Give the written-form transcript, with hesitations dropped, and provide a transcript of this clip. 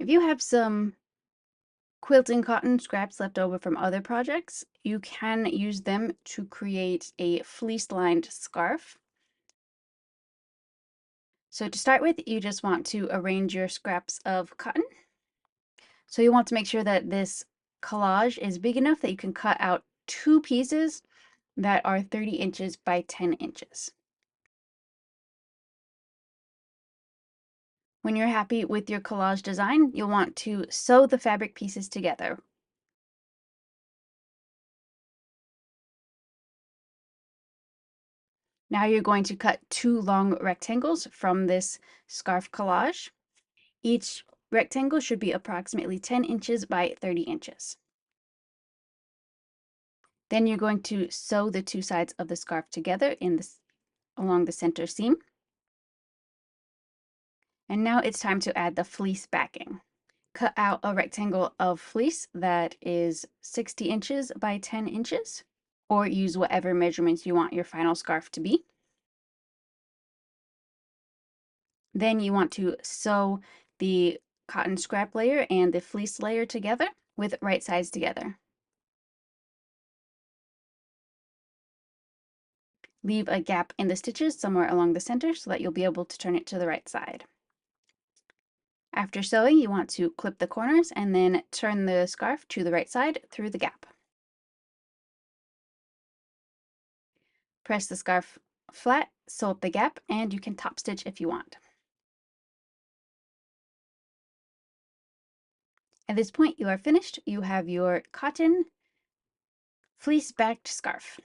If you have some quilting cotton scraps left over from other projects, you can use them to create a fleece-lined scarf. So to start with, you just want to arrange your scraps of cotton. So you want to make sure that this collage is big enough that you can cut out two pieces that are 30 inches by 10 inches. When you're happy with your collage design, you'll want to sew the fabric pieces together. Now you're going to cut two long rectangles from this scarf collage. Each rectangle should be approximately 10 inches by 30 inches. Then you're going to sew the two sides of the scarf together along the center seam. And now it's time to add the fleece backing. Cut out a rectangle of fleece that is 60 inches by 10 inches, or use whatever measurements you want your final scarf to be. Then you want to sew the cotton scrap layer and the fleece layer together with right sides together. Leave a gap in the stitches somewhere along the center so that you'll be able to turn it to the right side. After sewing, you want to clip the corners and then turn the scarf to the right side through the gap. Press the scarf flat, sew up the gap, and you can top stitch if you want. At this point, you are finished. You have your cotton fleece-backed scarf.